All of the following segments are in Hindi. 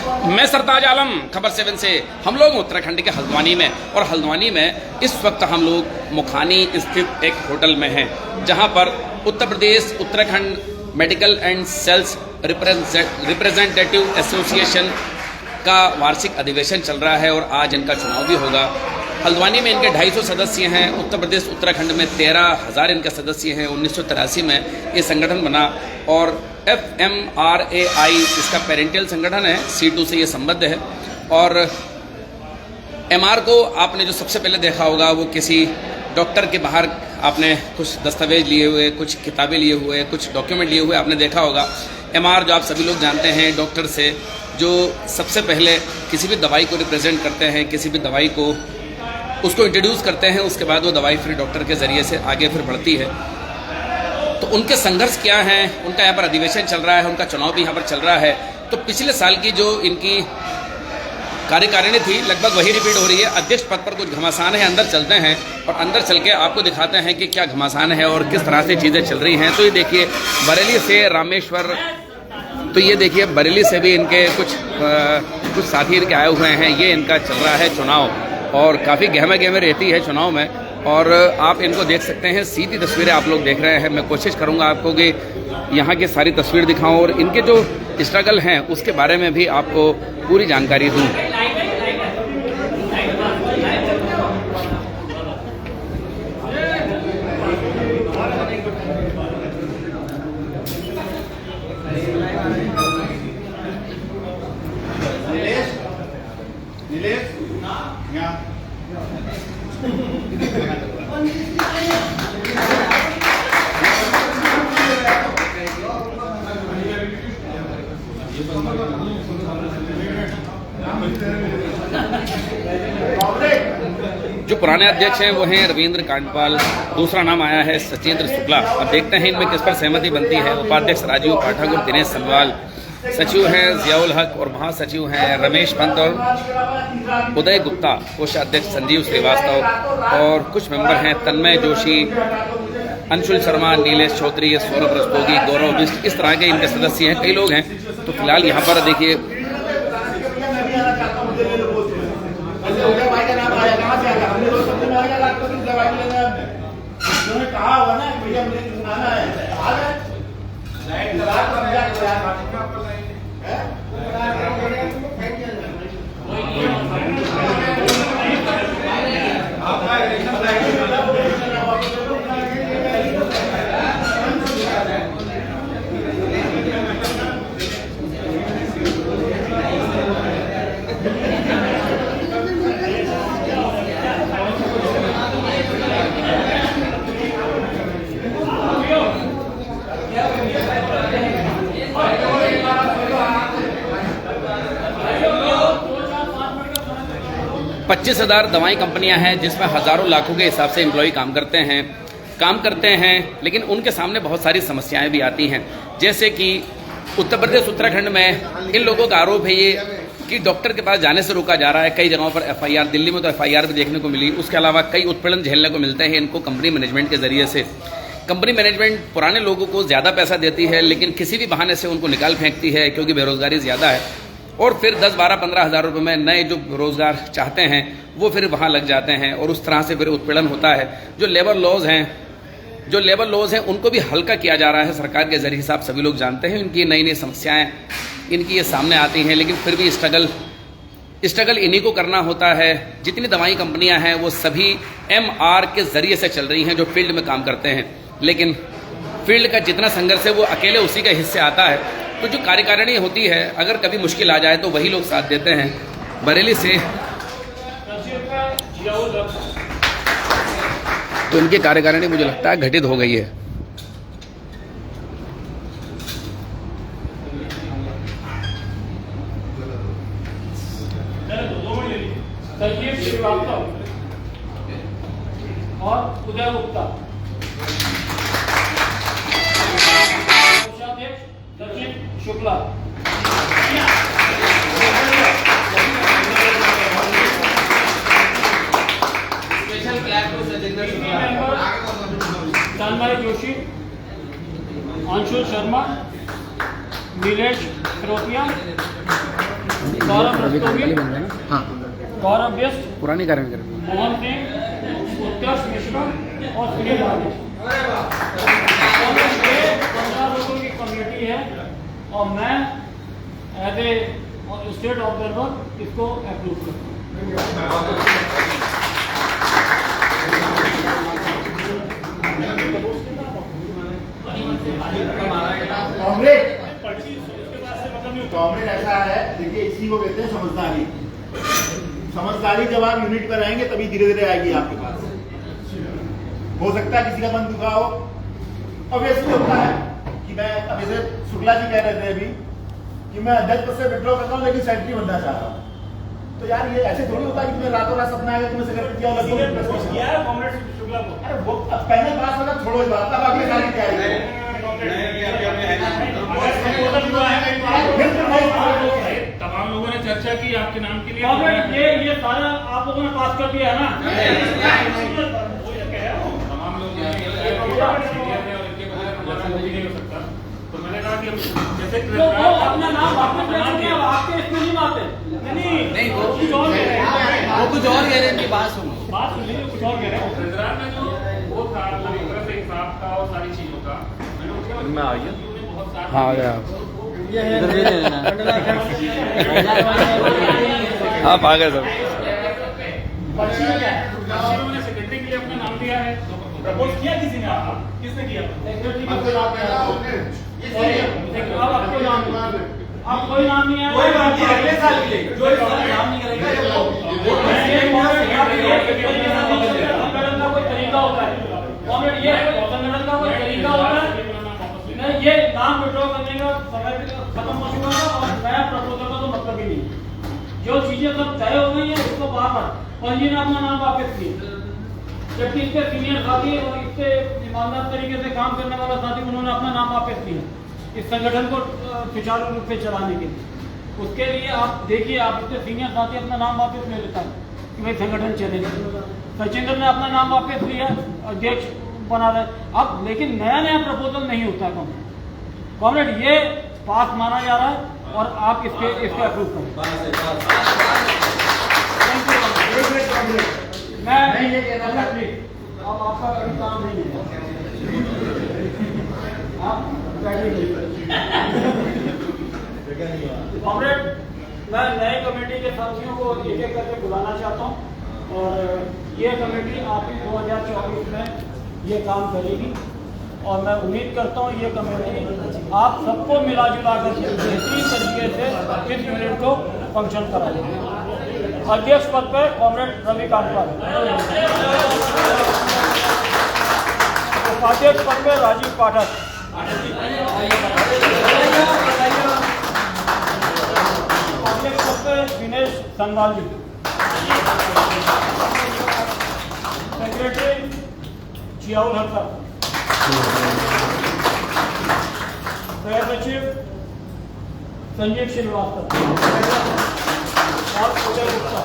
मैं सरताज आलम, खबर 7 से। हम लोग उत्तराखंड के हल्द्वानी में, और हल्द्वानी में इस वक्त हम लोग मुखानी स्थित एक होटल में हैं, जहां पर Uttar Pradesh Uttarakhand medical and sales representative association का वार्षिक अधिवेशन चल रहा है और आज इनका चुनाव भी होगा। हल्द्वानी में इनके 250 सदस्य हैं। उत्तर प्रदेश उत्तराखंड में 13,000 इनके सदस्य हैं। 1983 में ये संगठन बना और FMRAI इसका पेरेंटियल संगठन है, C2 से ये संबद्ध है। और MR को आपने जो सबसे पहले देखा होगा वो किसी डॉक्टर के बाहर आपने कुछ दस्तावेज लिए हुए, कुछ किताबें लिए हुए, कुछ डॉक्यूमेंट लिए हुए आपने देखा होगा। MR जो आप सभी लोग जानते हैं, डॉक्टर से जो सबसे पहले किसी भी दवाई को रिप्रेजेंट करते हैं, किसी भी दवाई को उसको इंट्रोड्यूस करते हैं, उसके बाद वो दवाई फिर डॉक्टर के ज़रिए से आगे फिर बढ़ती है। तो उनके संघर्ष क्या हैं, उनका यहाँ पर अधिवेशन चल रहा है, उनका चुनाव भी यहाँ पर चल रहा है। तो पिछले साल की जो इनकी कार्यकारिणी थी लगभग वही रिपीट हो रही है। अध्यक्ष पद पर कुछ घमासान है, अंदर चलते हैं और अंदर चल के आपको दिखाते हैं कि क्या घमासान है और किस तरह से चीज़ें चल रही हैं। तो ये देखिए बरेली से रामेश्वर, तो ये देखिए बरेली से भी इनके कुछ साथी इनके आए हुए हैं। ये इनका चल रहा है चुनाव और काफ़ी गहमा गहमे रहती है चुनाव में, और आप इनको देख सकते हैं। सीधी तस्वीरें आप लोग देख रहे हैं। मैं कोशिश करूंगा आपको कि यहाँ की सारी तस्वीर दिखाऊं और इनके जो स्ट्रगल हैं उसके बारे में भी आपको पूरी जानकारी दूं। जो पुराने अध्यक्ष हैं वो हैं रविंद्र कांडपाल, दूसरा नाम आया है सचिंद्र शुक्ला। अब देखते हैं इनमें किस पर सहमति बनती है। उपाध्यक्ष राजीव पाठक और दिनेश सनवाल, सचिव हैं जियाउल हक और महासचिव हैं रमेश पंत और उदय गुप्ता, कोषाध्यक्ष संजीव श्रीवास्तव और कुछ मेंबर हैं तन्मय जोशी, अंशुल शर्मा, नीलेश चौधरी, सौरभ रस्तोगी, गौरव बिष्ट, इस तरह के इनके सदस्य हैं। कई लोग हैं। तो फिलहाल यहाँ पर देखिए पच्चीस 25,000 दवाई कंपनियां हैं जिसमें हज़ारों लाखों के हिसाब से एम्प्लॉय काम करते हैं, लेकिन उनके सामने बहुत सारी समस्याएं भी आती हैं। जैसे कि उत्तर प्रदेश उत्तराखंड में इन लोगों का आरोप है ये कि डॉक्टर के पास जाने से रोका जा रहा है। कई जगहों पर FIR, दिल्ली में तो FIR भी देखने को मिली। उसके अलावा कई उत्पीड़न झेलने को मिलते हैं इनको कंपनी मैनेजमेंट के जरिए से। कंपनी मैनेजमेंट पुराने लोगों को ज़्यादा पैसा देती है, लेकिन किसी भी बहाने से उनको निकाल फेंकती है क्योंकि बेरोजगारी ज़्यादा है। और फिर 10, 12, 15 हज़ार रुपये में नए जो रोज़गार चाहते हैं वो फिर वहाँ लग जाते हैं और उस तरह से फिर उत्पीड़न होता है। जो लेबर लॉज हैं उनको भी हल्का किया जा रहा है सरकार के जरिए से। आप सभी लोग जानते हैं इनकी नई नई समस्याएं इनकी ये सामने आती हैं, लेकिन फिर भी स्ट्रगल इन्हीं को करना होता है। जितनी दवाई कंपनियां हैं वो सभी MR के जरिए से चल रही हैं जो फील्ड में काम करते हैं, लेकिन फील्ड का जितना संघर्ष है वो अकेले उसी का हिस्से आता है। तो जो कार्यकारिणी होती है, अगर कभी मुश्किल आ जाए तो वही लोग साथ देते हैं। बरेली से तो इनकी कार्यकारिणी मुझे लगता है घटित हो गई है। और Uday Gupta Shukla. Special clap to Sachindra Shukla, Tanmay Joshi, Anshul Sharma, Nilesh Firodia, Gaurav Rastogi, Gaurav Vyast, पुरानी कार्य में मोहन सिंह, उत्कर्ष मिश्रा और सुनील भाटी। 15 लोगों की कमेटी है और मैं एज ए स्टेट ऑब्जर्वर इसको अप्रूव करता हूँ। कांग्रेस ऐसा है, देखिए इसी को कहते हैं समझदारी। समझदारी जब आप यूनिट पर रहेंगे तभी धीरे धीरे आएगी आपके पास। हो सकता है किसी का मन दुखा हो, ऑब्वियसली होता है कि मैं अब जैसे शुक्ला जी कह रहे थे अभी कि मैं अध्यक्ष पद से विड्रॉ करता हूँ लेकिन सेक्रेटरी बनना चाहता हूँ। तो यार ये ऐसे थोड़ी होता है कि मैं रातों रात सपना आएगा कि मैं सेक्रेटरी किया अरे वो पहले बात होगा, छोड़ो इस बात, अब अगले साल की तैयारी करो। तमाम लोगों ने चर्चा की आपके नाम के लिए, ये सारा आप लोगों ने पास कर दिया है ना। तमाम लोग तो मैंने कहा कि जैसे अपना नाम आपके इसमें नहीं आते, नहीं वो कुछ और कह रहे हैं कि बात सुनिए, कुछ और कह रहे हैं। गुजरात में जो वो था हिसाब का और सारी चीजों का मैंने आ गया, हाँ आ गया आप आ गए सब। उन्होंने सेक्रेटरी के लिए अपना नाम दिया है, प्रपोज किया किसी ने, किसने किया? सेक्रेटरी का आप कोई नाम नहीं है, अगले साल के लिए जो नाम नहीं करेगा संगठन का कोई तरीका होता है, ये संगठन का कोई तरीका होता है। ये नाम विड्रॉ करने का समय खत्म हो चुका है और नया प्रपोजल का तो मतलब ही नहीं। जो चीजें सब तय हो गई है उसको बाहर पंजी ने अपना नाम वापस किया, जबकि इसके सीनियर साथी और इससे ईमानदार तरीके से काम करने वाला साथी उन्होंने अपना नाम वापस किया इस संगठन को सुचारू रूप से चलाने के लिए। उसके लिए आप देखिए, आप इसके सीनियर साथी अपना नाम वापस ले लेता है कि भाई संगठन चलेगा। सचिंद्र ने अपना नाम वापस लिया, अध्यक्ष बना रहे अब, लेकिन नया नया प्रपोजल नहीं होता है कॉमरेड, ये पास माना जा रहा है और आप इसके अप्रूव करें। मैं ये कहना था अब आपका कोई काम नहीं है, आप कॉमरेड, मैं नए कमेटी के साथियों को एक एक करके बुलाना चाहता हूँ और ये कमेटी आपकी 2024 में ये काम करेगी और मैं उम्मीद करता हूँ ये कमेटी आप सबको मिला जुला कर बेहतरीन तरीके से इस यूनिट को फंक्शन कराएगी। अध्यक्ष पद पर कॉमरेड रविकांत पाल, उपाध्यक्ष पद पर राजीव पाठक, अध्यक्ष पद पर दिनेश संगवाल जी, सेक्रेटरी जियाउल हक, सचिव संजीव श्रीवास्तव और उदय गुप्ता।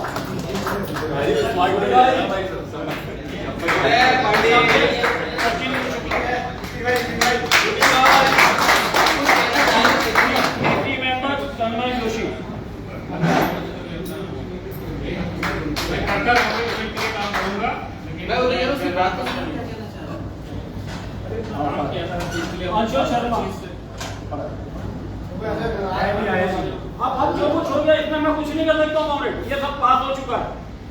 मेंबर तन्मय जोशी। अंशु शर्मा। अब जो कुछ हो गया इसमें मैं कुछ नहीं कर सकता हूँ कॉमरेड, ये सब पास हो चुका है।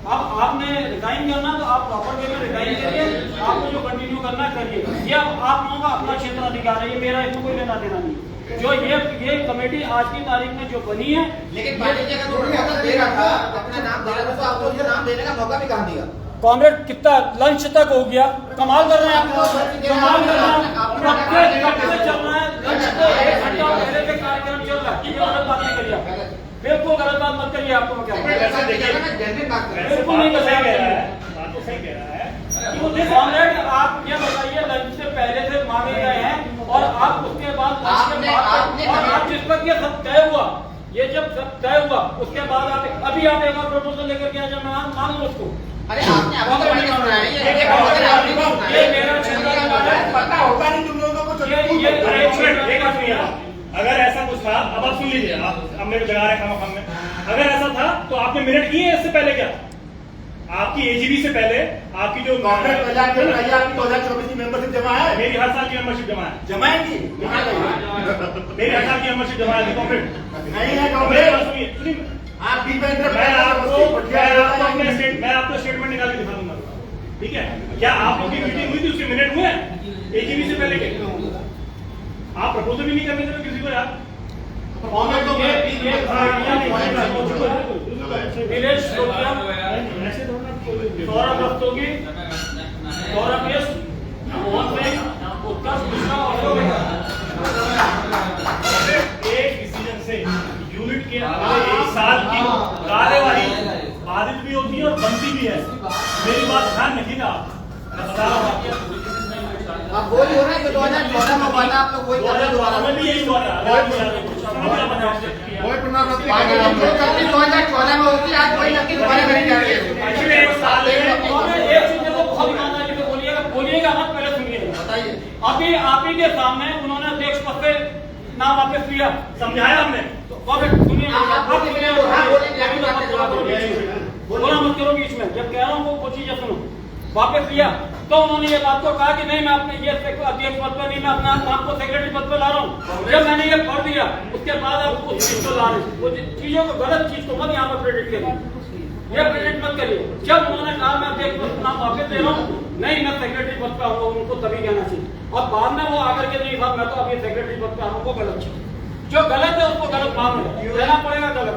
अब आपने रिजाइन करना तो आप प्रॉपर वे में रिजाइन करिए, आपको जो कंटिन्यू करना करिए। ये अब आप लोगों का अपना क्षेत्र अधिकार है, ये मेरा इसमें कोई लेना देना नहीं। जो ये कमेटी आज की तारीख में जो बनी है, लेकिन पार्टी जी का दे रहा था, अपना नाम दे रहा था, तो आपको ये नाम देने का मौका भी कहाँ दिया? कॉमरेड कितना लंच तक हो गया, कमाल कर रहे हैं आप, कमाल कर रहे हैं, कब से चल रहा है लंच तो 1 घंटा पहले से कार्यक्रम चल रहा है। ये गलत बात नहीं करिए, बिल्कुल गलत बात मत करिए। आपको मैं क्या बिल्कुल नहीं कर रहा है, कॉमरेड आप ये बताइए लंच से पहले से मांगे गए हैं और आप उसके बाद आप जिस वक्त ये सब तय हुआ, ये जब सब तय हुआ उसके बाद आप अभी आप एक और प्रपोजल लेकर के आ जाए, मैं मान लो उसको। अरे आपने अभी तो नहीं सुना है, ये मेरा क्षेत्र पता होता नहीं तुम लोगों को, ये क्षेत्र अगर ऐसा कुछ था, अब आप सुन लीजिए, आप मेरे को जगा रहे हैं खाम में। अगर ऐसा था तो आपने मिनट किए इससे पहले क्या? आपकी एजीबी से पहले आपकी जो कांग्रेस प्रजा के पहले आपकी 2024 की मेंबरशिप जमा है। मेरी हर साल की मेंबरशिप जमा है, जमाएंगी मेरी हर साल की मेंबरशिप जमा है कॉम्रेड। नहीं है कांग्रेस। सुनिए, आप बीच में मैं आपको स्टेटमेंट निकाल के दिखा दूंगा, ठीक है? क्या आप लोग की मीटिंग हुई थी, उसके मिनट हुए एजीबी से पहले के? आप प्रपोजल भी नहीं करने देते किसी को यार। नीलेश टोकिया, सौरभ रस्तोगी, सौरभ यश, मोहन सिंह, उत्कर्ष मिश्रा और एक डिसीजन से यूनिट के एक साल की कार्यवाही बाधित भी होती है और बनती भी है। मेरी बात ध्यान रखिएगा। आप बता रहा हूँ अब वही हो रहा है जो 2014 में हुआ था, आप लोग वही कर रहे हैं दोबारा। में भी यही हुआ था। वही पुनरावृत्ति 2014 में होती, आज वही करके दोबारा करेंगे आगे। एक साल एक चीज को बहुत ईमानदारी से बोलिएगा मत, पहले सुनिएगा। बताइए। अभी आप ही के सामने उन्होंने अध्यक्ष पद से नाम वापस लिया, समझाया हमने। सुनिए, बोला बोला मत करो बीच में, जब कह रहा हूँ वो चीजें सुनो। वापस लिया तो उन्होंने ये बात को कहा कि नहीं मैं अपने ये अध्यक्ष पद पर नहीं, मैं अपने आप को सेक्रेटरी पद पर ला रहा हूँ। जब मैंने ये पढ़ दिया उसके बाद आप उस चीज को ला रहे, वो चीजों को, गलत चीज को मत यहाँ पर प्रेडिक्ट करिए, ये प्रेडिक्ट मत करिए। जब उन्होंने कहा मैं अध्यक्ष पद नाम वापस दे रहा हूँ, नहीं मैं सेक्रेटरी पद पर आऊंगा, उनको तभी कहना चाहिए। और बाद में वो आकर के नहीं साहब मैं तो अभी सेक्रेटरी पद पर आ रहा हूँ, वो गलत चीज। जो गलत है उसको गलत मान लेना पड़ेगा, गलत।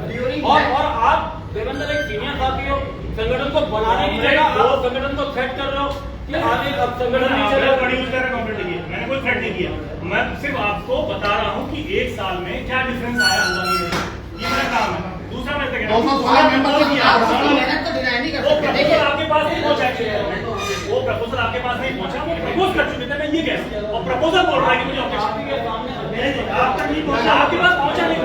और आप देवेंद्र एक सीनियर साथी हो, संगठन को बनाने की जगह आप संगठन को थ्रेट कर रहे हो कि आगे अब संगठन नहीं चलेगा। मैंने कोई थ्रेट नहीं किया, मैं सिर्फ आपको बता रहा हूँ कि एक साल में क्या डिफरेंस आया हल्द्वानी में, ये मेरा काम है। दूसरा मैं मेहनत तो डिनाई नहीं कर सकते। देखिए आपके पास नहीं पहुंचा, वो प्रपोजल आपके पास नहीं पहुंचा, प्रपोज कर चुके थे, मैं ये कैसे और प्रपोजल बोल रहा है कि मुझे ऑब्जेक्शन के सामने आप तक नहीं पहुंचा, आपके पास पहुंचा नहीं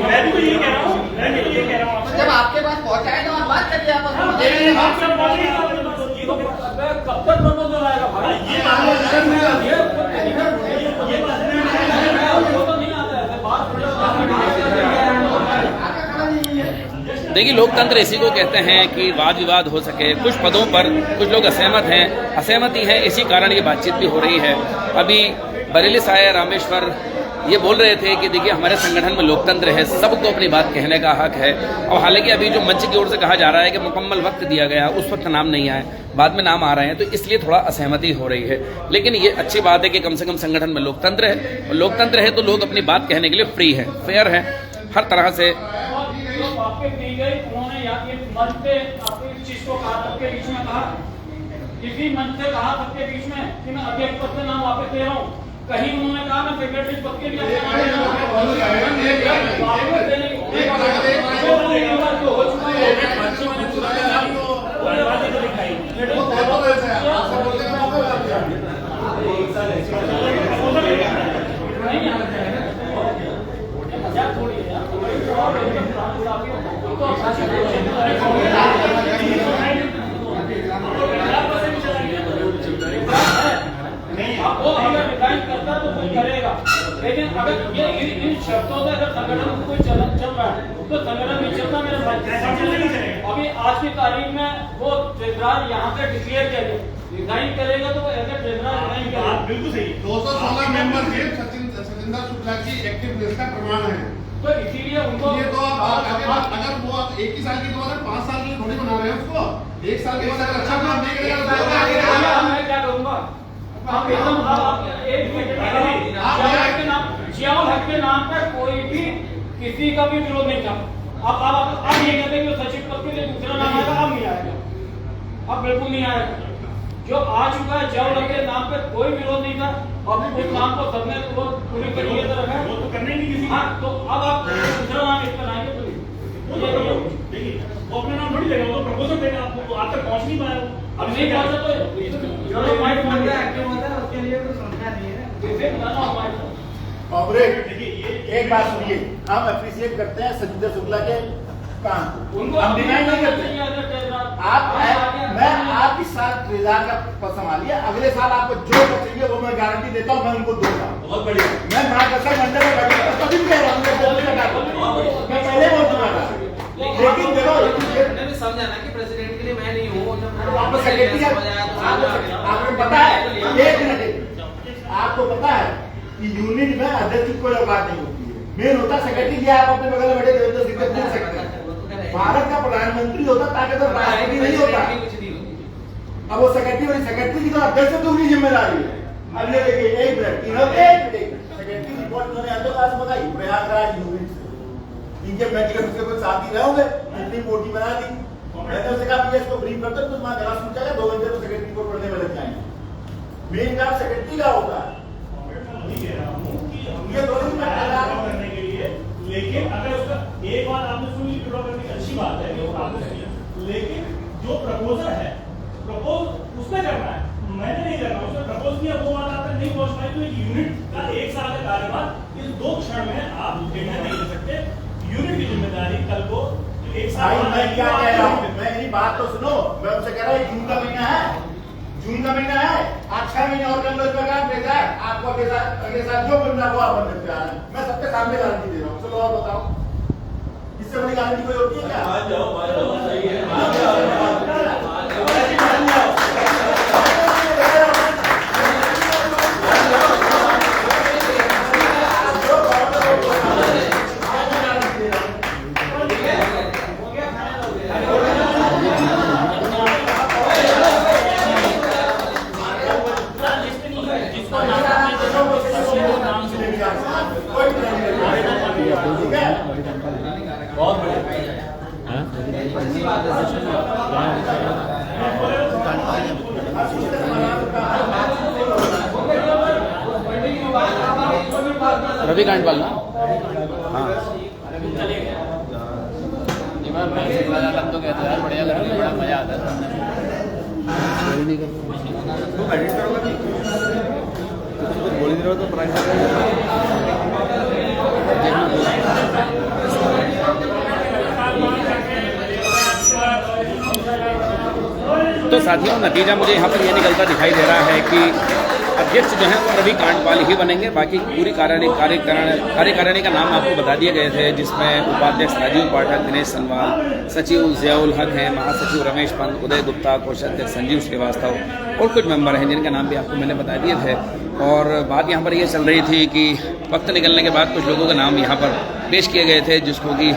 मैं भी तो ये कह रहा हूँ, मैं भी तो ये कह रहा हूँ। जब आपके पास पहुंचा है तो आप बात करिए आपस में। आप सब बात नहीं कब तक प्रपोजल आएगा भाई? ये बात देखिए, लोकतंत्र इसी को कहते हैं कि वाद विवाद हो सके। कुछ पदों पर कुछ लोग असहमति है, इसी कारण ये बातचीत भी हो रही है। अभी बरेली साहेब रामेश्वर ये बोल रहे थे कि देखिए हमारे संगठन में लोकतंत्र है, सबको अपनी बात कहने का हक है। और हालांकि अभी जो मंच की ओर से कहा जा रहा है कि मुकम्मल वक्त दिया गया, उस वक्त नाम नहीं आए, बाद में नाम आ रहे हैं, तो इसलिए थोड़ा असहमति हो रही है। लेकिन ये अच्छी बात है कि कम से कम संगठन में लोकतंत्र है, और लोकतंत्र है तो लोग अपनी बात कहने के लिए फ्री है, फेयर है, हर तरह से। आपके दी गई उन्होंने मंच पे आपको इस चीज को कहा, सबके बीच में कहा, किसी मंच से कहा सबके बीच में कि मैं अध्यक्ष पद से नाम वापस दे रहा हूँ। कहीं उन्होंने कहा मैं सेक्रेटरी पद के लिए लेकिन अगर ये इन शर्तों से अगर संगठन कोई चल रहा है तो संगठन नहीं चलता मेरे भाई। अभी आज की तारीख में वो ट्रेजरर यहाँ से डिक्लेयर किया गया, रिजाइन करेगा तो वो ऐसे ट्रेजरर रिजाइन करेगा। बिल्कुल सही। 216 मेंबर थे सचिंदर शुक्ला की एक्टिव का प्रमाण है, तो इसीलिए उनको ये तो अगर वो 1 ही साल की तो 5 साल के लिए थोड़ी बना रहे हैं उसको। 1 साल के बाद अगर अच्छा काम नहीं करेगा तो मैं क्या करूँगा? आप एकदम जियाउल हक के नाम पर कोई भी किसी का भी विरोध नहीं था। अब ये कहते हैं कि सचिव पद के लिए दूसरा नाम आएगा, अब नहीं आएगा, अब बिल्कुल नहीं आएगा। जो आ चुका है जियाउल हक के नाम पर कोई विरोध नहीं था, अब उस नाम को सबने पूरी तरीके से रखा है, वो तो करने नहीं किसी। हाँ, तो अब आप दूसरा नाम इस पर आएंगे देखिए वो अपना नाम थोड़ी देगा, वो तो प्रपोजल देगा आपको, आप तक पहुंच नहीं पाया वो। अब नहीं पहुंचा तो माइक बन गया एक्टिव होता है, उसके लिए तो समझा नहीं है। कॉर्पोरेट एक बात सुनिए, हम अप्रिशिएट करते हैं सचिंदर शुक्ला के काम को, उनको हम डिनाई नहीं करते। मैं आप इस साल ट्रेजर का पद संभालिए, अगले साल आपको जो चाहिए वो मैं गारंटी देता हूँ, मैं उनको दूंगा। बहुत बढ़िया। मैं महाप्रसाद मंडल में बैठा तभी कह रहा हूँ, मैं पहले बोल चुका था। लेकिन देखो मैंने भी समझा ना कि प्रेसिडेंट के लिए मैं नहीं हूँ। आपको सेक्रेटरी आपको पता है, एक मिनट, आपको पता है कि यूनिट में अध्यक्ष की कोई औकात नहीं होती है, मेन होता है सेक्रेटरी। की आप अपने बगल में बैठे देवेंद्र सिंह से पूछ सकते हैं, भारत का प्रधानमंत्री होता ताकतवर राष्ट्रपति नहीं होता। अब वो सेक्रेटरी की तो अध्यक्ष से दूसरी जिम्मेदारी है। अब ये देखिए, एक मिनट, सेक्रेटरी रिपोर्ट उन्होंने अंतर्राष्ट्रीय बताई प्रयागराज यूनिट से, इनके मेडिकल से कोई साथी रहे होंगे, इतनी मोटी बना दी। मैंने उससे कहा पीएस को ब्रीफ करते तो तुम्हारा गला सूख जाएगा, 2 घंटे तो सेक्रेटरी को पढ़ने में लग जाएंगे। मेन काम सेक्रेटरी का होता है, ये दोनों करने के लिए। लेकिन अगर उसका एक बात आपने सुनी, विड्रॉ करने की अच्छी बात है कि वो आपने सुनी, लेकिन जो प्रपोजल है, प्रपोज उसने करना है, मैंने नहीं करना। उसने प्रपोज किया, वो बात आप तक नहीं पहुंच पाई, तो एक यूनिट का 1 साल का कार्यकाल इस 2 क्षण में आप निर्णय नहीं ले सकते। यूनिट की जिम्मेदारी कल को 1 साल। मैं क्या कह रहा हूँ, मैं मेरी बात तो सुनो। मैं उनसे कह रहा हूँ जून का महीना है, जून का महीना है, 8 महीने और कर लो इसका काम भेजा है आपको। अगले साल जो बनना वो आप बनने तैयार है, मैं सबके सामने गारंटी दे रहा हूँ। चलो और बताओ, इससे बड़ी गारंटी कोई होती है क्या? आ जाओ, सही है। बहुत रवि कांडपाल ना, हाँ लग तो कहते यार बढ़िया लग रहा है, बड़ा मजा आता है। बोल नहीं रहा तो तो साथियों, नतीजा मुझे यहाँ पर यह निकलता दिखाई दे रहा है कि अध्यक्ष जो है वो रवि कांडपाल ही बनेंगे। बाकी पूरी कार्यकारिणी का नाम आपको बता दिए गए थे, जिसमें उपाध्यक्ष राजीव पाठक, दिनेश सनवाल, सचिव जियाउल हक हैं, महासचिव रमेश पंत, उदय गुप्ता, कोषाध्यक्ष संजीव श्रीवास्तव और कुछ मेंबर हैं जिनके नाम भी आपको मैंने बता दिए थे। और बात यहाँ पर ये चल रही थी कि वक्त निकलने के बाद कुछ लोगों के नाम यहाँ पर पेश किए गए थे, जिसको कि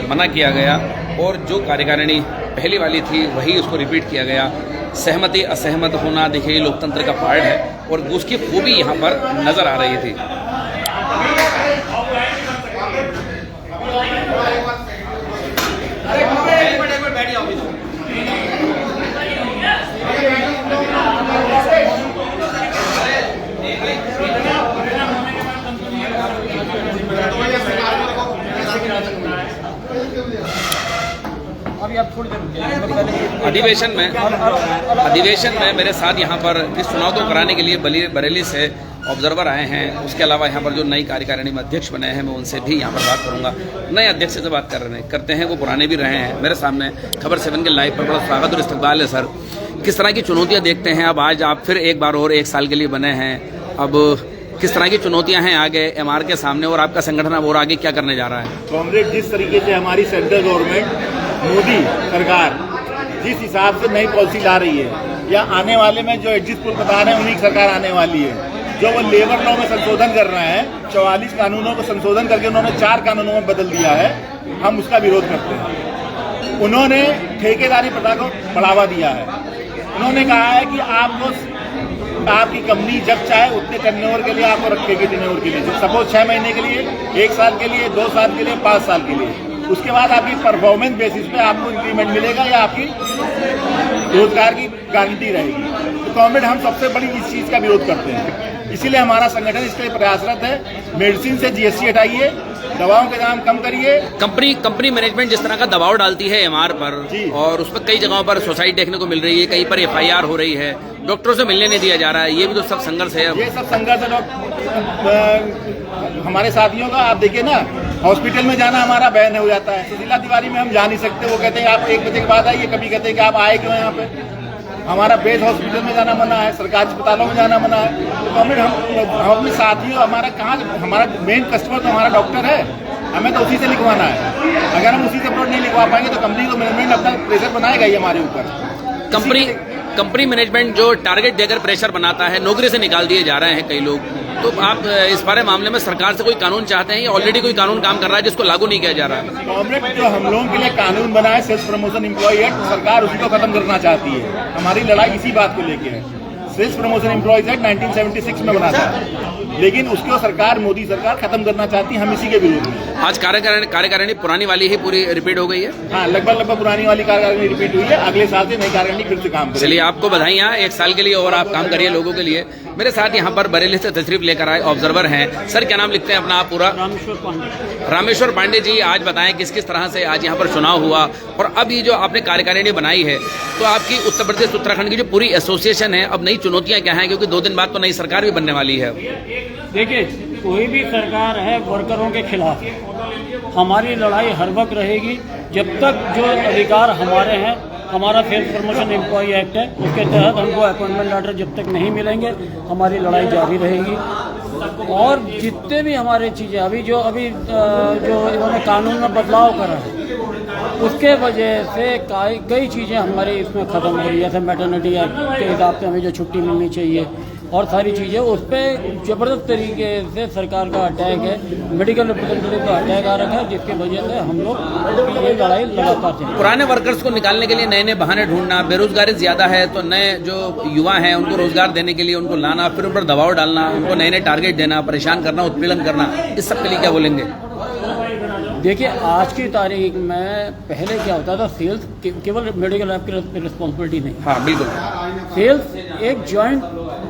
मना किया गया, और जो कार्यकारिणी पहली वाली थी वही उसको रिपीट किया गया। सहमति असहमत होना देखिए लोकतंत्र का पार्ट है, और उसकी खूबी यहाँ पर नजर आ रही थी। अधिवेशन में मेरे साथ यहाँ पर इस चुनाव को कराने के लिए बरेली से ऑब्जर्वर आए हैं। उसके अलावा यहाँ पर जो नई कार्यकारिणी में अध्यक्ष बने हैं, मैं उनसे भी यहाँ पर बात करूँगा। नए अध्यक्ष से बात करते हैं, वो पुराने भी रहे हैं। मेरे सामने खबर 7 के लाइव पर बड़ा स्वागत और इस्तकबाल है सर। किस तरह की चुनौतियाँ देखते हैं? अब आज आप फिर एक बार और 1 साल के लिए बने हैं, अब किस तरह की चुनौतियां हैं आगे एमआर के सामने, और आपका संगठन अब और आगे क्या करने जा रहा है? कांग्रेस जिस तरीके से हमारी सेंट्रल गवर्नमेंट मोदी सरकार जिस हिसाब से नई पॉलिसी ला रही है, या आने वाले में जो एग्जिट पोल बता रहे हैं उन्हीं की सरकार आने वाली है, जो वो लेबर लॉ में संशोधन कर रहे हैं, 44 कानूनों को संशोधन करके उन्होंने 4 कानूनों में बदल दिया है, हम उसका विरोध करते हैं। उन्होंने ठेकेदारी प्रथा को बढ़ावा दिया है। उन्होंने कहा है कि आपकी कंपनी जब चाहे उतने टर्नओवर के लिए आपको रखेगी, टर्नओवर के लिए, सपोज 6 महीने के लिए, 1 साल के लिए, 2 साल के लिए, 5 साल के लिए। उसके बाद आपकी परफॉर्मेंस बेसिस पे आपको इंक्रीमेंट मिलेगा या आपकी रोजगार की गारंटी रहेगी। तो गवर्नमेंट हम सबसे बड़ी इस चीज का विरोध करते हैं, इसीलिए हमारा संगठन इसके लिए प्रयासरत है। मेडिसिन से जीएसटी हटाइए, दवाओं के दाम कम करिए। कंपनी मैनेजमेंट जिस तरह का दबाव डालती है एमआर पर, और उस पर कई जगहों पर सुसाइड देखने को मिल रही है, कहीं पर एफआईआर हो रही है, डॉक्टरों से मिलने नहीं दिया जा रहा है, ये भी तो सब संघर्ष है। ये सब संघर्ष है हमारे साथियों का। आप देखिए ना, हॉस्पिटल में जाना हमारा बैन हो जाता है। सुशीला तिवारी में हम जा नहीं सकते, वो कहते हैं आप 1 बजे के बाद आइए, कभी कहते हैं कि आप आए क्यों यहाँ पे। हमारा बेस हॉस्पिटल में जाना मना है, सरकारी अस्पतालों में जाना मना है। तो गवर्नमेंट हम अपने साथियों, हमारा कहाँ, हमारा मेन कस्टमर तो हमारा डॉक्टर है, हमें तो उसी से लिखवाना है। अगर हम उसी से प्रोडक्ट नहीं लिखवा पाएंगे तो कंपनी को मैनेजमेंट अपना प्रेशर बनाएगा ही हमारे ऊपर। कंपनी मैनेजमेंट जो टारगेट देकर प्रेशर बनाता है, नौकरी से निकाल दिए जा रहे हैं कई लोग, तो आप इस बारे मामले में सरकार से कोई कानून चाहते हैं या ऑलरेडी कोई कानून काम कर रहा है जिसको लागू नहीं किया जा रहा है? गवर्नमेंट जो हम लोगों के लिए कानून बना है, सेल्स प्रमोशन एम्प्लॉय एक्ट, सरकार उसी को खत्म करना चाहती है। हमारी लड़ाई इसी बात को लेकर है। सेल्स प्रमोशन एम्प्लॉयज एक्ट 1976 में बना था, लेकिन उसको सरकार, मोदी सरकार खत्म करना चाहती है। हम इसी के विरोध में। आज कार्यकारिणी पुरानी वाली ही पूरी रिपीट हो गई है। हाँ, लगभग पुरानी वाली कार्यकारिणी रिपीट हुई है। अगले साल से नई कार्यकारिणी फिर से काम करेगी। चलिए, आपको बधाइयाँ 1 साल के लिए, और आप काम करिए लोगों के लिए। मेरे साथ यहाँ पर बरेली से तशरीफ लेकर आए ऑब्जर्वर हैं। सर, क्या नाम लिखते हैं अपना आप पूरा? रामेश्वर पांडे। रामेश्वर पांडे जी, आज बताएं किस किस तरह से आज यहाँ पर चुनाव हुआ, और अब ये जो आपने कार्यकारिणी बनाई है, तो आपकी उत्तर प्रदेश उत्तराखंड की जो पूरी एसोसिएशन है, अब नई चुनौतियाँ क्या हैं, क्योंकि 2 दिन बाद तो नई सरकार भी बनने वाली है। देखिए, कोई भी सरकार है वर्करों के खिलाफ, हमारी लड़ाई हर वक्त रहेगी जब तक जो अधिकार हमारे हैं। हमारा सेल्स प्रमोशन एम्प्लॉय एक्ट है, उसके तहत हमको अपॉइंटमेंट लेटर जब तक नहीं मिलेंगे हमारी लड़ाई जारी रहेगी। और जितने भी हमारे चीज़ें अभी जो इन्होंने कानून में बदलाव करा है, उसके वजह से कई चीज़ें हमारे इसमें ख़त्म हो रही है। जैसे मैटरनिटी एक्ट के हिसाब से हमें जो छुट्टी मिलनी चाहिए और सारी चीज़ें, उस पर ज़बरदस्त तरीके से सरकार का अटैक है, मेडिकल रिप्रेजेंटेटिव का अटैक आ रखा है, जिसकी वजह से हम लोग ये लड़ाई लगातार चल। पुराने वर्कर्स को निकालने के लिए नए नए बहाने ढूंढना, बेरोजगारी ज़्यादा है तो नए जो युवा हैं उनको रोजगार देने के लिए उनको लाना, फिर उन पर दबाव डालना, उनको नए नए टारगेट देना, परेशान करना, उत्पीड़न करना, इस सब के लिए क्या बोलेंगे? देखिए, आज की तारीख में पहले क्या होता था, सेल्स केवल मेडिकल लैब की रिस्पॉन्सिबिलिटी नहीं। हाँ, बिल्कुल। सेल्स एक जॉइंट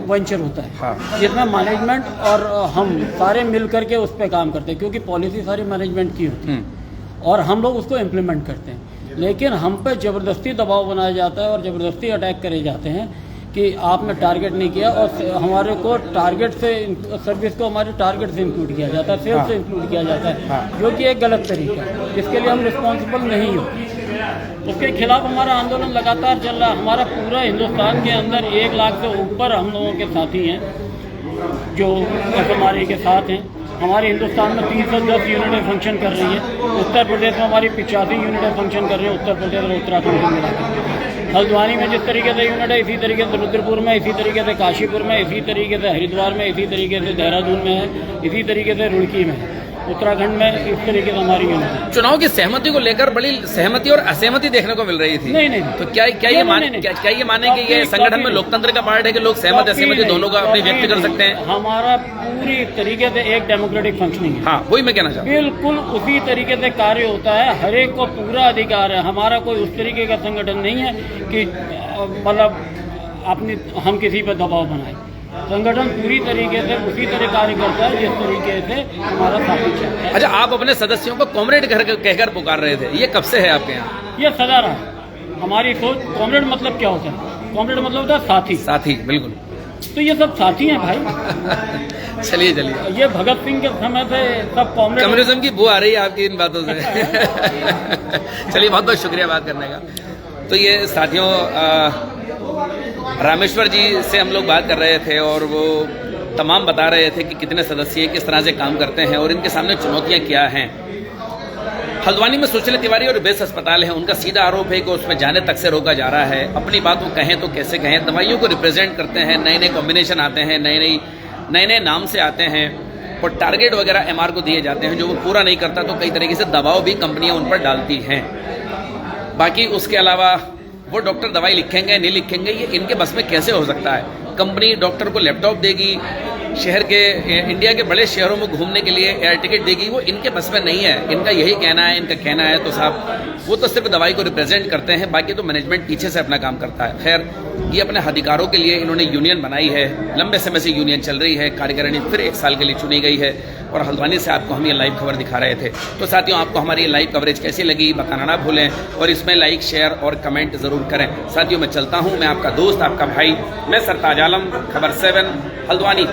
वेंचर होता है। हाँ। जिसमें मैनेजमेंट और हम सारे मिल करके उस पर काम करते हैं, क्योंकि पॉलिसी सारी मैनेजमेंट की होती है और हम लोग उसको इम्प्लीमेंट करते हैं। लेकिन हम पे ज़बरदस्ती दबाव बनाया जाता है और ज़बरदस्ती अटैक करे जाते हैं कि आपने टारगेट नहीं किया, और हमारे को टारगेट से, सर्विस को हमारे टारगेट से इंक्लूड किया जाता है, सेल्स से इंक्लूड किया जाता है, जो कि एक गलत तरीका है, जिसके लिए हम रिस्पॉन्सिबल नहीं हो। उसके खिलाफ हमारा आंदोलन लगातार चल रहा है। हमारा पूरा हिंदुस्तान के अंदर 1 लाख से ऊपर हम लोगों के साथी हैं जो हमारे के साथ हैं। हमारे हिंदुस्तान में 310 यूनिटें फंक्शन कर रही हैं। उत्तर प्रदेश में हमारी 85 यूनिटें फंक्शन कर रही हैं, उत्तर प्रदेश और उत्तराखंड को मिलाकर। हल्द्वानी में जिस तरीके से यूनिट है, इसी तरीके से रुद्रपुर में, इसी तरीके से काशीपुर में, इसी तरीके से हरिद्वार में, इसी तरीके से देहरादून में है, इसी तरीके से रुड़की में, उत्तराखंड में इस तरीके से हमारी यूनिट है। चुनाव की सहमति को लेकर बड़ी सहमति और असहमति देखने को मिल रही थी। नहीं। तो क्या ये माने कि ये संगठन में लोकतंत्र का पार्ट है कि लोग सहमत असहमति दोनों का अपनी व्यक्त कर सकते हैं? हमारा पूरी तरीके से एक डेमोक्रेटिक फंक्शनिंग है। हाँ, वही मैं कहना चाहता हूँ। बिल्कुल उसी तरीके से कार्य होता है, हर एक को पूरा अधिकार है। हमारा कोई उस तरीके का संगठन नहीं है कि मतलब हम किसी पर दबाव बनाए। संगठन पूरी तरीके से उसी तरह कार्य करता है जिस तरीके से हमारा साथी चलता है। अच्छा, आप अपने सदस्यों को कॉमरेड कहकर पुकार रहे थे, ये कब से है आपके यहाँ? ये सदा रहा है हमारी सोच। कॉमरेड मतलब क्या होता है? कॉमरेड मतलब होता है साथी। साथी, बिल्कुल। तो ये सब साथी हैं भाई। चलिए। ये भगत सिंह के समय से सब कॉमरेड। कम्युनिज्म की बू आ रही है आपकी इन बातों से। चलिए, बहुत बहुत शुक्रिया बात करने का। तो ये साथियों, रामेश्वर जी से हम लोग बात कर रहे थे और वो तमाम बता रहे थे कि कितने सदस्य किस तरह से काम करते हैं और इनके सामने चुनौतियां क्या हैं। हल्द्वानी में सुशीला तिवारी और बेस अस्पताल है, उनका सीधा आरोप है कि उसमें जाने तक से रोका जा रहा है। अपनी बात वो कहें तो कैसे कहें, दवाइयों को रिप्रेजेंट करते हैं, नए नए कॉम्बिनेशन आते हैं, नए नए नाम से आते हैं और टारगेट वगैरह एमआर को दिए जाते हैं, जो वो पूरा नहीं करता तो कई तरीके से दबाव भी कंपनियां उन पर डालती हैं। बाकी उसके अलावा वो डॉक्टर दवाई लिखेंगे नहीं लिखेंगे, ये इनके बस में कैसे हो सकता है? कंपनी डॉक्टर को लैपटॉप देगी, शहर के, इंडिया के बड़े शहरों में घूमने के लिए एयर टिकट देगी, वो इनके बस में नहीं है। इनका यही कहना है, इनका कहना है तो साहब वो तो सिर्फ दवाई को रिप्रेजेंट करते हैं, बाकी तो मैनेजमेंट पीछे से अपना काम करता है। खैर, ये अपने अधिकारों के लिए इन्होंने यूनियन बनाई है, लंबे समय से यूनियन चल रही है, कार्यकारिणी फिर 1 साल के लिए चुनी गई है और हल्द्वानी से आपको हम ये लाइव खबर दिखा रहे थे। तो साथियों, आपको हमारी ये लाइव कवरेज कैसी लगी बताना ना भूलें और इसमें लाइक, शेयर और कमेंट जरूर करें। साथियों, मैं चलता हूँ, मैं आपका दोस्त, आपका भाई, मैं सरताज आलम, खबर 7 हल्द्वानी।